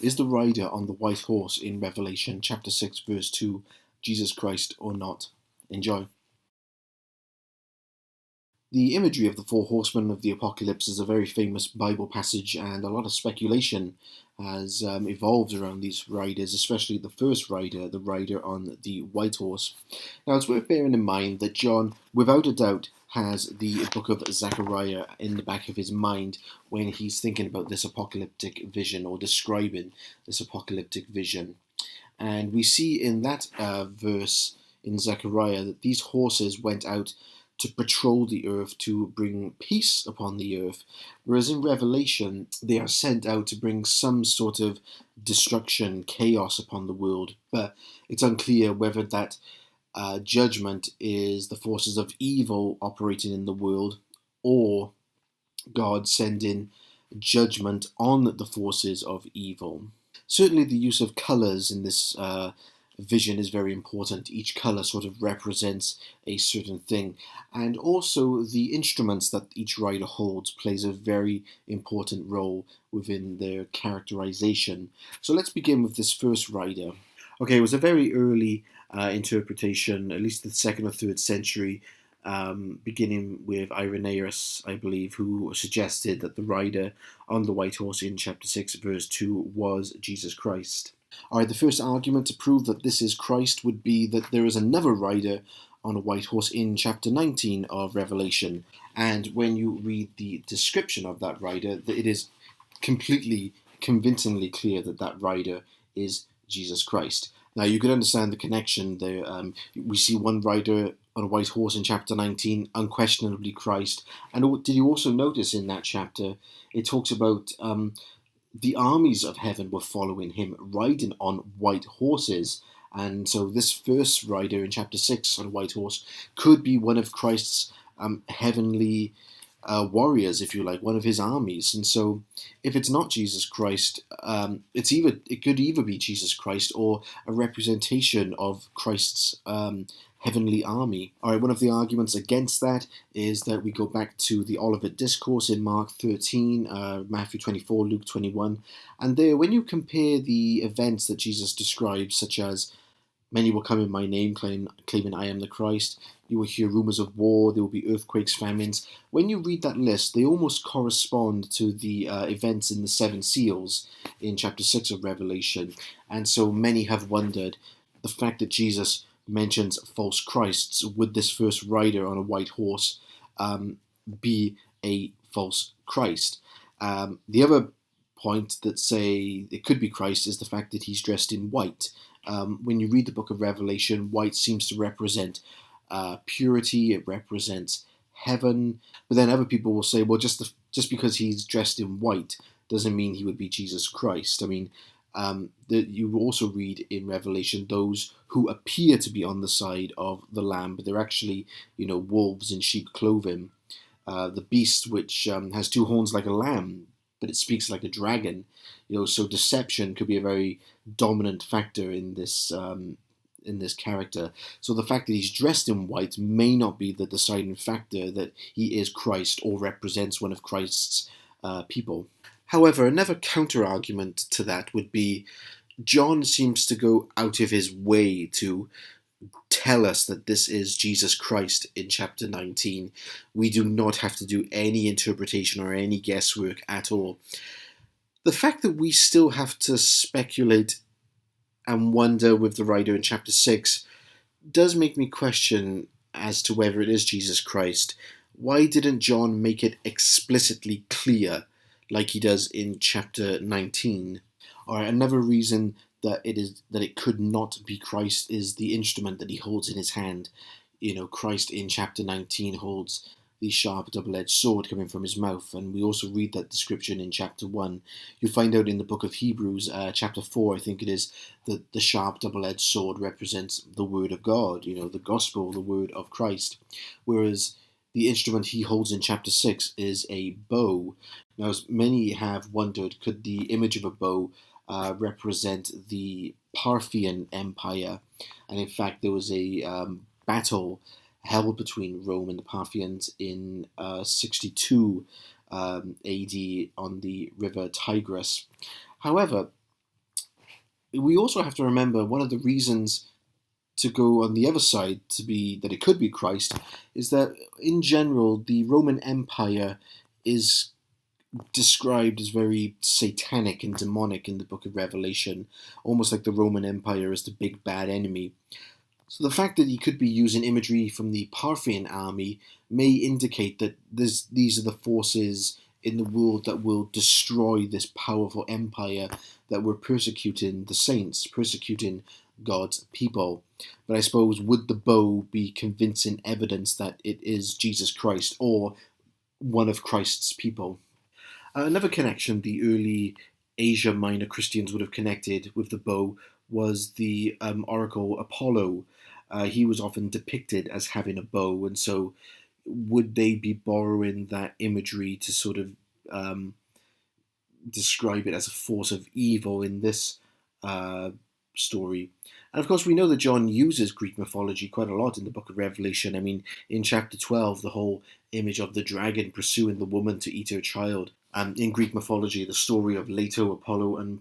Is the rider on the white horse in Revelation chapter 6 verse 2 Jesus Christ or not? Enjoy. The imagery of the four horsemen of the apocalypse is a very famous Bible passage, and a lot of speculation has evolved around these riders, especially the first rider, the rider on the white horse. Now, it's worth bearing in mind that John, without a doubt, has the book of Zechariah in the back of his mind when he's thinking about this apocalyptic vision or describing this apocalyptic vision. And we see in that verse in Zechariah that these horses went out to patrol the earth, to bring peace upon the earth, whereas in Revelation they are sent out to bring some sort of destruction, chaos upon the world. But it's unclear whether that judgment is the forces of evil operating in the world, or God sending judgment on the forces of evil. Certainly the use of colours in this vision is very important. Each colour sort of represents a certain thing. And also the instruments that each rider holds plays a very important role within their characterization. So let's begin with this first rider. Okay, it was a very early interpretation, at least the 2nd or 3rd century, beginning with Irenaeus, I believe, who suggested that the rider on the white horse in chapter 6, verse 2 was Jesus Christ. Alright, the first argument to prove that this is Christ would be that there is another rider on a white horse in chapter 19 of Revelation. And when you read the description of that rider, it is completely, convincingly clear that that rider is Jesus Christ. Now, you could understand the connection there. We see one rider on a white horse in chapter 19, unquestionably Christ. And did you also notice in that chapter, it talks about the armies of heaven were following him, riding on white horses. And so this first rider in chapter 6 on a white horse could be one of Christ's heavenly warriors, if you like, one of his armies. And so if it's not Jesus Christ, it could either be Jesus Christ or a representation of Christ's heavenly army. All right, one of the arguments against that is that we go back to the Olivet Discourse in Mark 13, Matthew 24, Luke 21, and there, when you compare the events that Jesus describes, such as many will come in my name, claiming I am the Christ, you will hear rumors of war, there will be earthquakes, famines. When you read that list, they almost correspond to the events in the 7 seals in chapter 6 of Revelation. And so many have wondered, the fact that Jesus mentions false Christs, would this first rider on a white horse be a false Christ? The other point that say it could be Christ is the fact that he's dressed in white. When you read the book of Revelation, white seems to represent purity, it represents heaven. But then other people will say, well, just because he's dressed in white doesn't mean he would be Jesus Christ. I mean, you also read in Revelation those who appear to be on the side of the Lamb, but they're actually, wolves in sheep clothing. The beast, which has 2 horns like a lamb, but it speaks like a dragon. So deception could be a very dominant factor in this character. So the fact that he's dressed in white may not be the deciding factor that he is Christ or represents one of Christ's people. However, another counter-argument to that would be John seems to go out of his way to tell us that this is Jesus Christ in chapter 19. We do not have to do any interpretation or any guesswork at all. The fact that we still have to speculate and wonder with the writer in chapter 6 does make me question as to whether it is Jesus Christ. Why didn't John make it explicitly clear like he does in chapter 19? Alright, another reason that it could not be Christ is the instrument that he holds in his hand. Christ in chapter 19 holds the sharp double-edged sword coming from his mouth, and we also read that description in chapter 1. You find out in the book of Hebrews, chapter 4, I think it is, that the sharp double-edged sword represents the word of God, the gospel, the word of Christ, whereas the instrument he holds in chapter 6 is a bow. Now, as many have wondered, could the image of a bow represent the Parthian Empire? And in fact, there was a battle held between Rome and the Parthians in 62 AD on the river Tigris. However, We also have to remember one of the reasons to go on the other side to be that it could be Christ is that in general the Roman Empire is described as very satanic and demonic in the book of Revelation, almost like the Roman Empire is the big bad enemy. So the fact that he could be using imagery from the Parthian army may indicate that these are the forces in the world that will destroy this powerful empire that were persecuting the saints, persecuting God's people. But I suppose, would the bow be convincing evidence that it is Jesus Christ or one of Christ's people? Another connection the early Asia Minor Christians would have connected with the bow was the oracle Apollo. He was often depicted as having a bow, and so would they be borrowing that imagery to sort of um, describe it as a force of evil in this uh, story? And of course, we know that John uses Greek mythology quite a lot in the book of Revelation. I mean, in chapter 12, the whole image of the dragon pursuing the woman to eat her child. In Greek mythology, the story of Leto, Apollo, and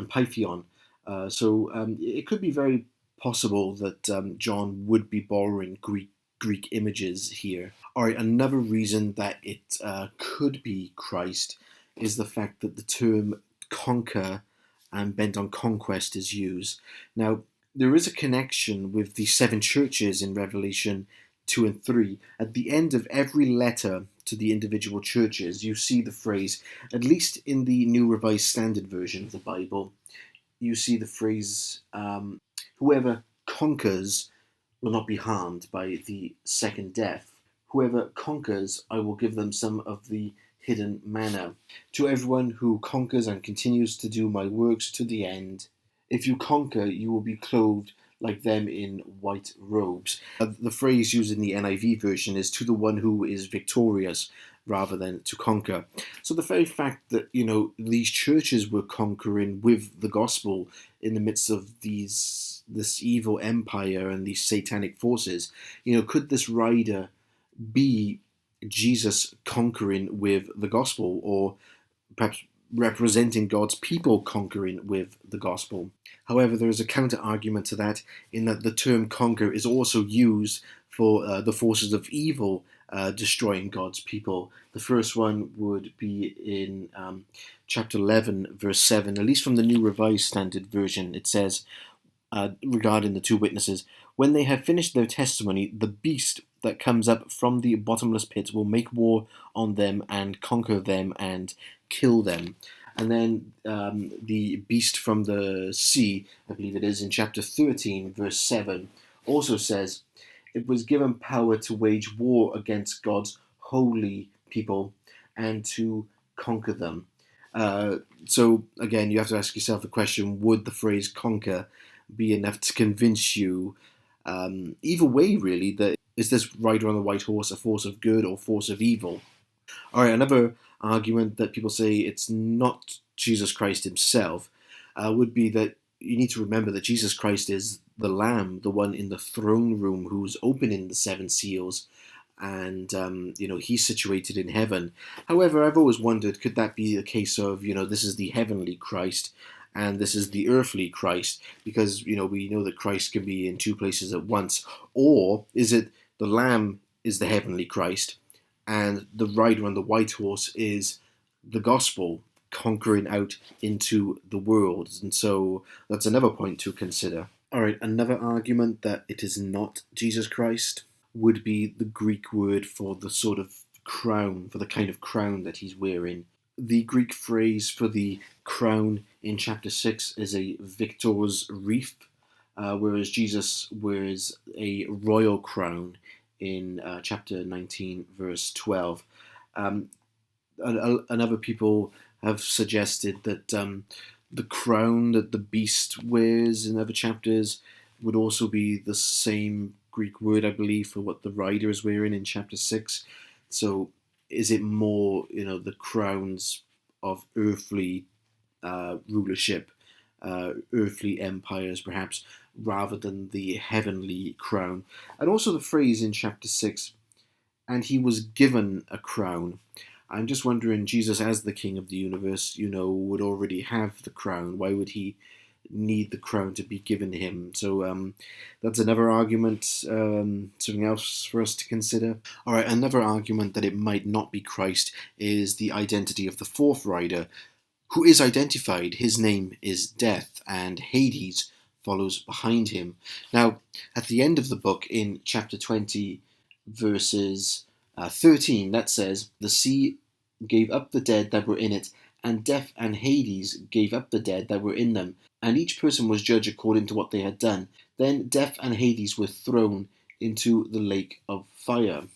Pythion. It could be very possible that John would be borrowing Greek images here. All right, another reason that it could be Christ is the fact that the term conquer and bent on conquest is used. Now, there is a connection with the seven churches in Revelation 2 and 3. At the end of every letter to the individual churches, you see the phrase, at least in the New Revised Standard Version of the Bible, you see the phrase, whoever conquers will not be harmed by the second death. Whoever conquers, I will give them some of the hidden manna. To everyone who conquers and continues to do my works to the end, if you conquer, you will be clothed like them in white robes. The phrase used in the NIV version is to the one who is victorious rather than to conquer. So the very fact that, these churches were conquering with the gospel in the midst of this evil empire and these satanic forces, could this rider be Jesus conquering with the gospel, or perhaps representing God's people conquering with the gospel? However, there is a counter argument to that in that the term conquer is also used for the forces of evil destroying God's people. The first one would be in chapter 11, verse 7, at least from the New Revised Standard Version. It says, regarding the two witnesses, when they have finished their testimony, the beast that comes up from the bottomless pit will make war on them and conquer them and kill them. And then the beast from the sea, I believe it is in chapter 13, verse 7, also says, it was given power to wage war against God's holy people and to conquer them. So again, you have to ask yourself the question, would the phrase conquer be enough to convince you, either way really, that is this rider on the white horse a force of good or force of evil? All right, another argument that people say it's not Jesus Christ himself would be that you need to remember that Jesus Christ is the Lamb, the one in the throne room who's opening the seven seals, and he's situated in heaven. However, I've always wondered, could that be a case of this is the heavenly Christ and this is the earthly Christ, because we know that Christ can be in two places at once, or is it the Lamb is the heavenly Christ and the rider on the white horse is the gospel conquering out into the world? And so that's another point to consider. All right, another argument that it is not Jesus Christ would be the Greek word for the sort of crown, for the kind of crown that he's wearing. The Greek phrase for the crown in chapter 6 is a victor's wreath, whereas Jesus wears a royal crown in chapter 19, verse 12. And other people have suggested that the crown that the beast wears in other chapters would also be the same Greek word, I believe, for what the rider is wearing in chapter 6. So is it more, the crowns of earthly rulership, earthly empires, perhaps, rather than the heavenly crown? And also the phrase in chapter 6, and he was given a crown. I'm just wondering, Jesus, as the King of the universe, would already have the crown. Why would he need the crown to be given him. So that's another argument, something else for us to consider. All right, another argument that it might not be Christ is the identity of the fourth rider, who is identified. His name is Death, and Hades follows behind him. Now, at the end of the book, in chapter 20, verses 13, that says, "The sea gave up the dead that were in it, and Death and Hades gave up the dead that were in them, and each person was judged according to what they had done. Then Death and Hades were thrown into the lake of fire."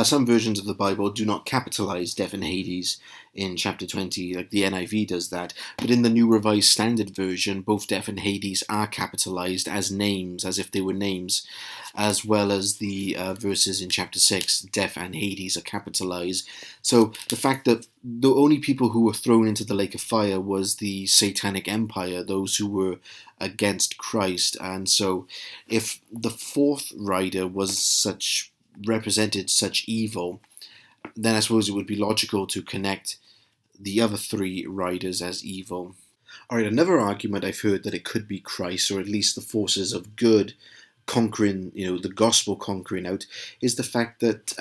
Some versions of the Bible do not capitalize Death and Hades in chapter 20, like the NIV does that. But in the New Revised Standard Version, both Death and Hades are capitalized as names, as if they were names, as well as the verses in chapter 6, Death and Hades are capitalized. So the fact that the only people who were thrown into the lake of fire was the Satanic Empire, those who were against Christ. And so if the fourth rider represented such evil, then I suppose it would be logical to connect the other three riders as evil. All right, another argument I've heard that it could be Christ, or at least the forces of good conquering, the gospel conquering out, is the fact that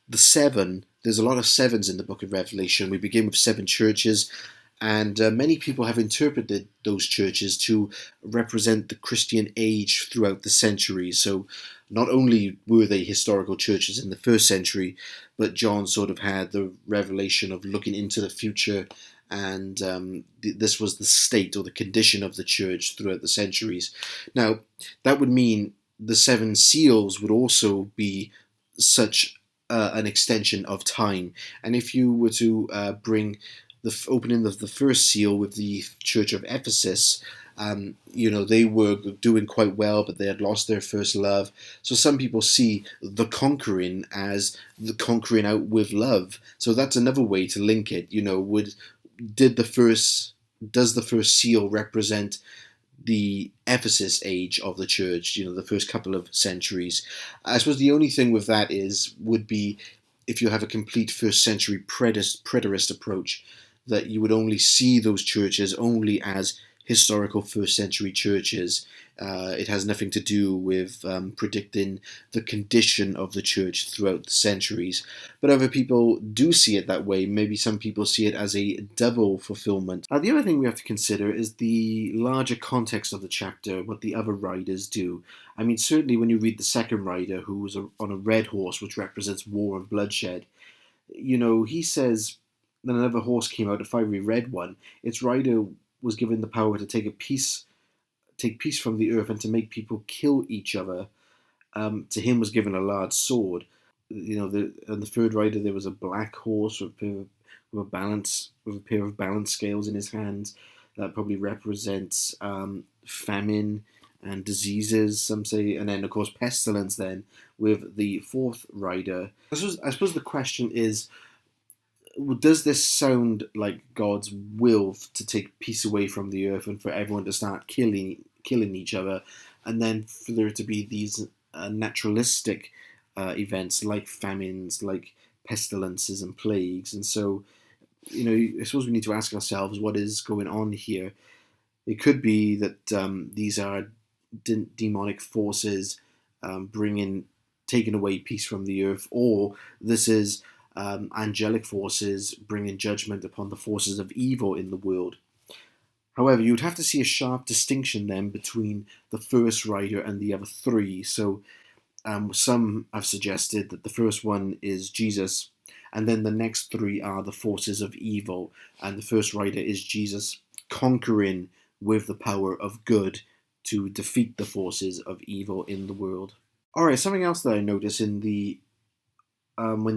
there's a lot of sevens in the book of Revelation. We begin with seven churches, and many people have interpreted those churches to represent the Christian age throughout the centuries. So not only were they historical churches in the first century, but John sort of had the revelation of looking into the future, and this was the state or the condition of the church throughout the centuries. Now, that would mean the seven seals would also be such an extension of time. And if you were to bring the opening of the first seal with the Church of Ephesus, they were doing quite well, but they had lost their first love. So some people see the conquering as the conquering out with love. So that's another way to link it. Does the first seal represent the Ephesus age of the church? The first couple of centuries. I suppose the only thing with that would be if you have a complete first century preterist approach, that you would only see those churches only as historical first century churches. It has nothing to do with predicting the condition of the church throughout the centuries. But other people do see it that way. Maybe some people see it as a double fulfillment. The other thing we have to consider is the larger context of the chapter, what the other riders do. I mean, certainly when you read the second rider, who was on a red horse, which represents war and bloodshed, he says that another horse came out, a fiery red one. Its rider was given the power to take peace from the earth and to make people kill each other. To him was given a large sword. On the third rider there was a black horse with a pair of balance scales in his hands. That probably represents famine and diseases, some say, and then of course pestilence. Then with the fourth rider, I suppose the question is, does this sound like God's will to take peace away from the earth and for everyone to start killing each other, and then for there to be these naturalistic events like famines, like pestilences and plagues? And so, I suppose we need to ask ourselves what is going on here. It could be that these are demonic forces taking away peace from the earth, or this is angelic forces bringing judgment upon the forces of evil in the world. However, you would have to see a sharp distinction then between the first rider and the other three. So some have suggested that the first one is Jesus, and then the next three are the forces of evil, and the first rider is Jesus conquering with the power of good to defeat the forces of evil in the world. Alright, something else that I notice when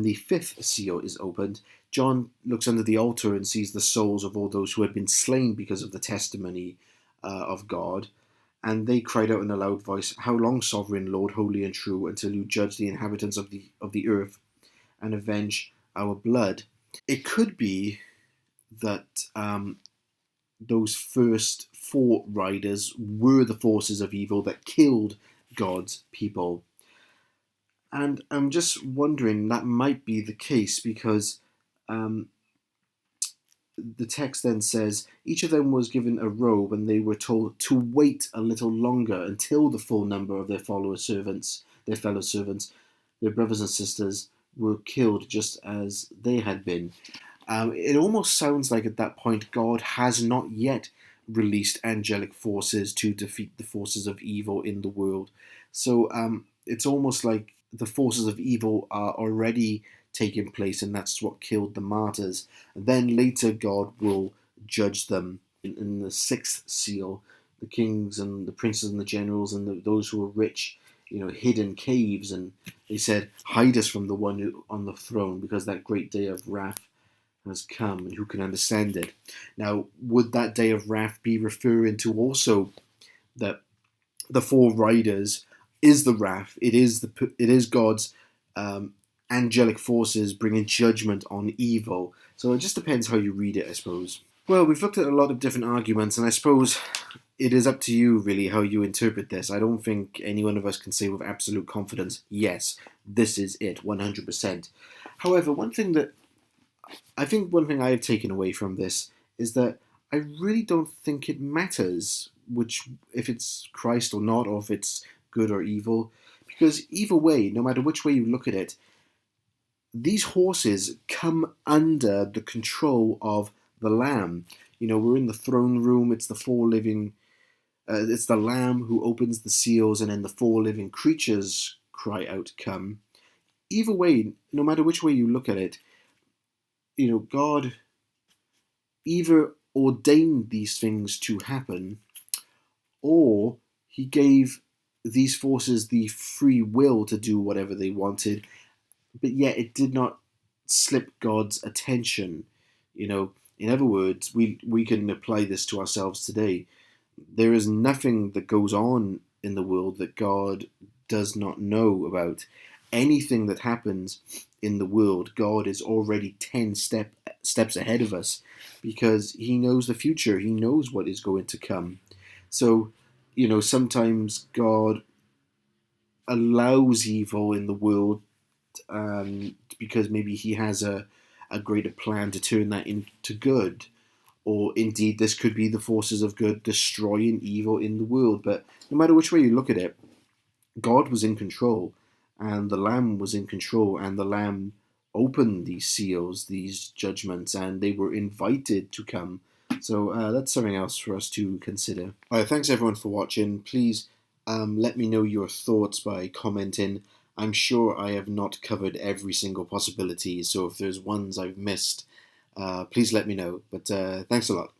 the fifth seal is opened, John looks under the altar and sees the souls of all those who had been slain because of the testimony of God. And they cried out in a loud voice, "How long, sovereign Lord, holy and true, until you judge the inhabitants of the earth and avenge our blood?" It could be that those first four riders were the forces of evil that killed God's people. And I'm just wondering, that might be the case because the text then says, each of them was given a robe, and they were told to wait a little longer until the full number of their fellow servants, their brothers and sisters, were killed just as they had been. It almost sounds like at that point God has not yet released angelic forces to defeat the forces of evil in the world. So it's almost like the forces of evil are already taking place, and that's what killed the martyrs. And then later, God will judge them in the sixth seal. The kings and the princes and the generals and those who were rich, hid in caves, and they said, "Hide us from the one on the throne, because that great day of wrath has come, and who can understand it?" Now, would that day of wrath be referring to also that the four riders is the wrath? It is God's angelic forces bringing judgment on evil. So it just depends how you read it, I suppose. Well, we've looked at a lot of different arguments, and I suppose it is up to you, really, how you interpret this. I don't think any one of us can say with absolute confidence, yes, this is it, 100%. However, one thing I have taken away from this is that I really don't think it matters if it's Christ or not, or if it's good or evil, because either way, no matter which way you look at it, these horses come under the control of the Lamb. We're in the throne room. It's the four living. It's the Lamb who opens the seals, and then the four living creatures cry out, "Come!" Either way, no matter which way you look at it, God either ordained these things to happen, or He gave these forces the free will to do whatever they wanted, but yet it did not slip God's attention. In other words, we can apply this to ourselves today. There is nothing that goes on in the world that God does not know about. Anything that happens in the world, God is already 10 steps ahead of us, because He knows the future. He knows what is going to come. So, sometimes God allows evil in the world, because maybe He has a greater plan to turn that into good. Or indeed, this could be the forces of good destroying evil in the world. But no matter which way you look at it, God was in control, and the Lamb was in control, and the Lamb opened these seals, these judgments, and they were invited to come. So that's something else for us to consider. All right, thanks everyone for watching. Please let me know your thoughts by commenting. I'm sure I have not covered every single possibility, so if there's ones I've missed, please let me know. But thanks a lot.